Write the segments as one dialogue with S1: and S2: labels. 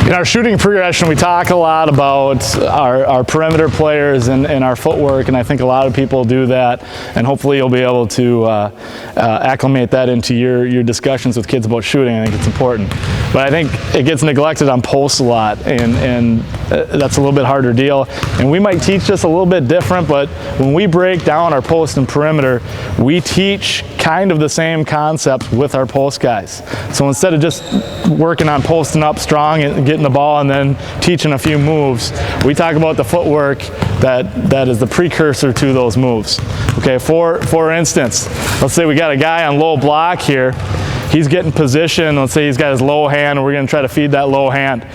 S1: In our shooting progression, we talk a lot about our perimeter players and our footwork, and I think a lot of people do that, and hopefully you'll be able to acclimate that into your discussions with kids about shooting. I think it's important. But I think it gets neglected on posts a lot, and that's a little bit harder deal. And we might teach this a little bit different, but when we break down our post and perimeter, we teach kind of the same concepts with our post guys. So instead of just working on posting up strong and getting the ball and then teaching a few moves, we talk about the footwork that is the precursor to those moves. Okay, for instance, let's say we got a guy on low block here. He's getting position. Let's say he's got his low hand, and we're going to try to feed that low hand.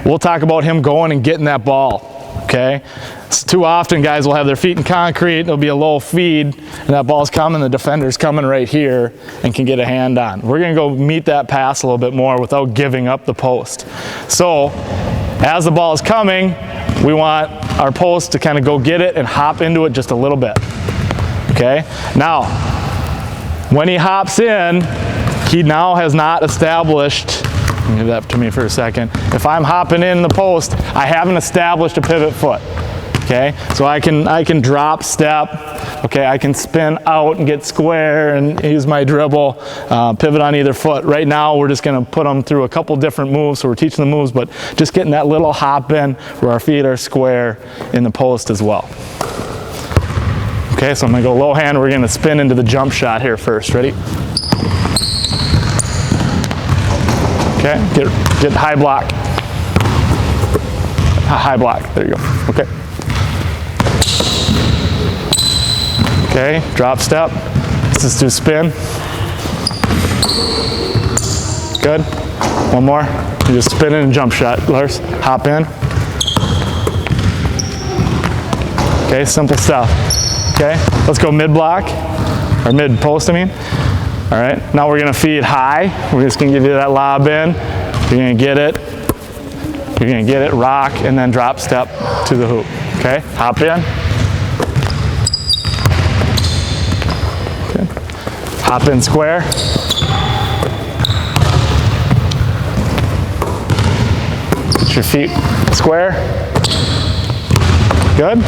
S1: We'll talk about him going and getting that ball. Okay, so too often guys will have their feet in concrete, it'll be a low feed, and that ball's coming, the defender's coming right here and can get a hand on. We're gonna go meet that pass a little bit more without giving up the post. So as the ball is coming, we want our post to kind of go get it and hop into it just a little bit. Okay, now when he hops in, he now has not established, give that to me for a second. If I'm hopping in the post, I haven't established a pivot foot. Okay, so I can drop step. Okay, I can spin out and get square and use my dribble, pivot on either foot. Right now, we're just going to put them through a couple different moves. So we're teaching the moves, but just getting that little hop in where our feet are square in the post as well. Okay, so I'm going to go low hand. We're going to spin into the jump shot here first. Ready? Okay, get high block. High block, there you go, okay. Okay, drop step. Let's just do spin. Good, one more. You just spin in and jump shot, Lars. Hop in. Okay, simple stuff. Okay, let's go mid block, or mid post, I mean. All right, now we're gonna feed high. We're just gonna give you that lob in. You're gonna get it. You're gonna get it, rock, and then drop step to the hoop. Okay, hop in. Okay. Hop in square. Get your feet square. Good.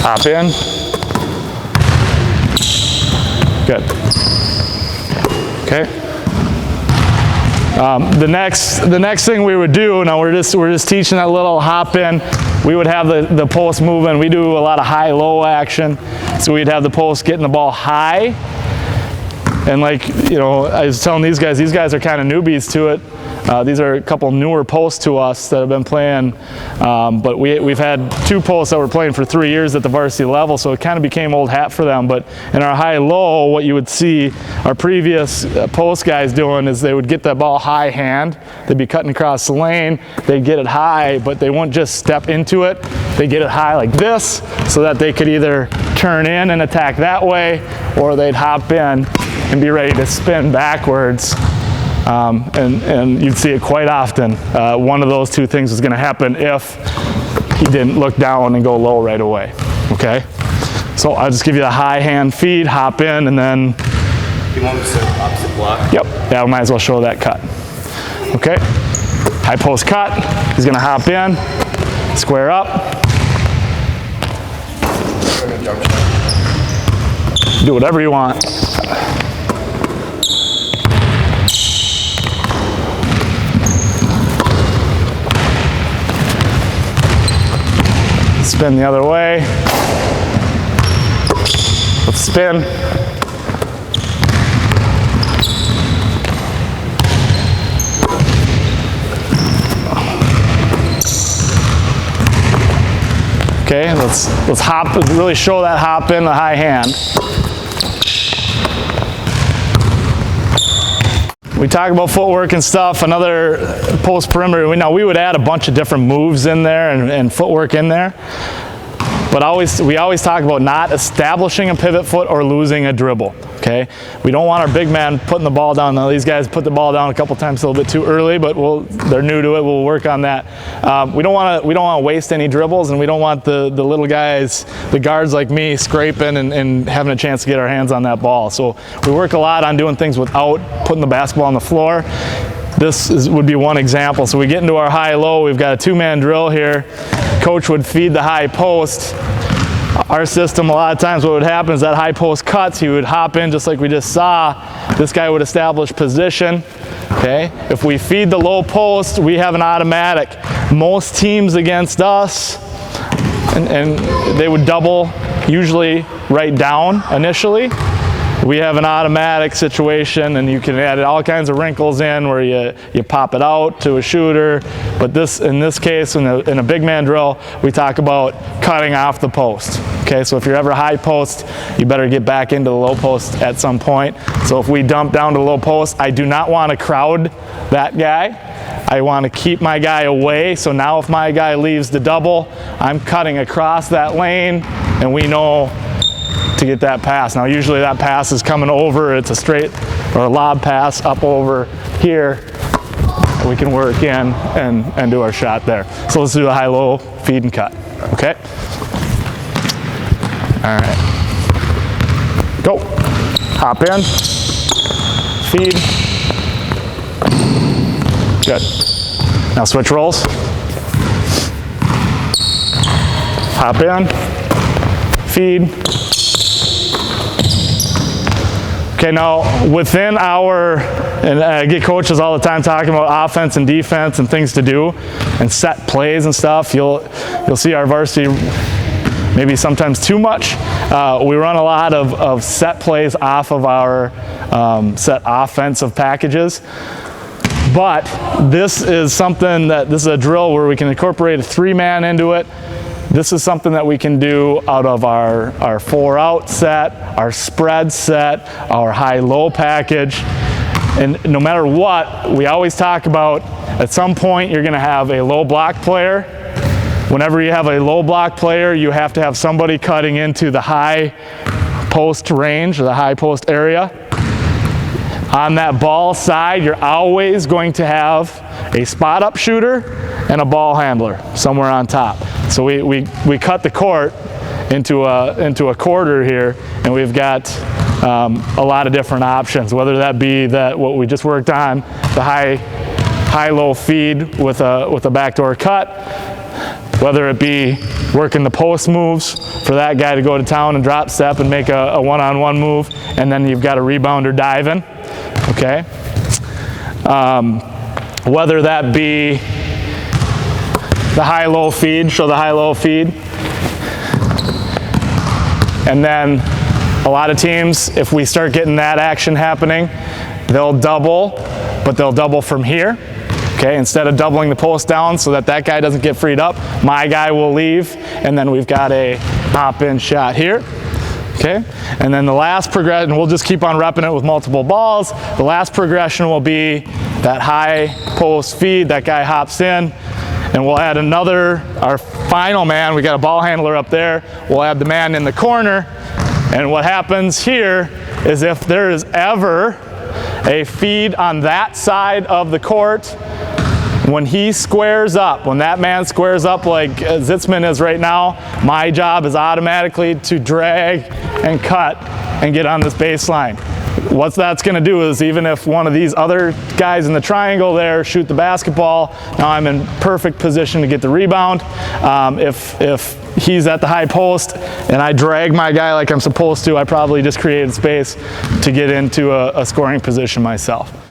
S1: Hop in. Good. Okay. The next thing we would do, now we're just teaching that little hop in. We would have the post moving. We do a lot of high-low action, so we'd have the post getting the ball high. And like, you know, I was telling these guys are kind of newbies to it. These are a couple newer posts to us that have been playing, but we've had two posts that were playing for 3 years at the varsity level, so it kind of became old hat for them. But in our high-low, what you would see our previous post guys doing is they would get that ball high hand, they'd be cutting across the lane, they'd get it high, but they wouldn't just step into it, they'd get it high like this, so that they could either turn in and attack that way, or they'd hop in and be ready to spin backwards. And you'd see it quite often. One of those two things was going to happen if he didn't look down and go low right away. Okay? So I'll just give you the high hand feed, hop in, and then...
S2: You want me to start opposite block?
S1: Yep. Yeah, I might as well show that cut. Okay? High post cut. He's going to hop in, square up. Do whatever you want. Spin the other way. Let's spin. Okay, let's hop, really show that hop in the high hand. We talk about footwork and stuff, another post perimeter. We would add a bunch of different moves in there and footwork in there. But we always talk about not establishing a pivot foot or losing a dribble. Okay, we don't want our big man putting the ball down. Now these guys put the ball down a couple times a little bit too early, but they're new to it. We'll work on that. We don't want to waste any dribbles, and we don't want the little guys, the guards like me, scraping and having a chance to get our hands on that ball. So we work a lot on doing things without putting the basketball on the floor. would be one example. So we get into our high-low, we've got a 2-man drill here. Coach would feed the high post. Our system, a lot of times what would happen is that high post cuts, he would hop in just like we just saw. This guy would establish position, okay? If we feed the low post, we have an automatic. Most teams against us, and they would double, usually right down initially. We have an automatic situation, and you can add all kinds of wrinkles in where you pop it out to a shooter. But in this case, in a big man drill, we talk about cutting off the post. Okay, so if you're ever high post, you better get back into the low post at some point. So if we dump down to the low post, I do not want to crowd that guy. I want to keep my guy away. So now if my guy leaves the double, I'm cutting across that lane, and we know to get that pass. Now usually that pass is coming over, it's a straight or a lob pass up over here. We can work in and do our shot there. So let's do a high-low feed and cut, okay? All right, go. Hop in, feed. Good. Now switch rolls. Hop in, feed. Okay, now within and I get coaches all the time talking about offense and defense and things to do and set plays and stuff. You'll see our varsity maybe sometimes too much. We run a lot of set plays off of our set offensive packages. But this is this is a drill where we can incorporate a 3-man into it. This is something that we can do out of our 4-out set, our spread set, our high-low package. And no matter what, we always talk about at some point you're going to have a low block player. Whenever you have a low block player, you have to have somebody cutting into the high post range or the high post area. On that ball side, you're always going to have a spot up shooter and a ball handler somewhere on top. So we cut the court into a quarter here, and we've got a lot of different options, whether that be what we just worked on, the high-low feed with a backdoor cut, whether it be working the post moves for that guy to go to town and drop step and make a one-on-one move, and then you've got a rebounder diving, okay? Whether that be the high-low feed, show the high-low feed. And then a lot of teams, if we start getting that action happening, they'll double, but they'll double from here. Okay, instead of doubling the post down so that guy doesn't get freed up, my guy will leave, and then we've got a hop-in shot here. Okay, and then the last progression, we'll just keep on repping it with multiple balls. The last progression will be that high post feed, that guy hops in, and we'll add our final man, we got a ball handler up there, we'll add the man in the corner, and what happens here is if there is ever a feed on that side of the court, when he squares up, when that man squares up like Zitzman is right now, my job is automatically to drag and cut and get on this baseline. What that's going to do is even if one of these other guys in the triangle there shoot the basketball, now I'm in perfect position to get the rebound. If he's at the high post and I drag my guy like I'm supposed to, I probably just created space to get into a scoring position myself.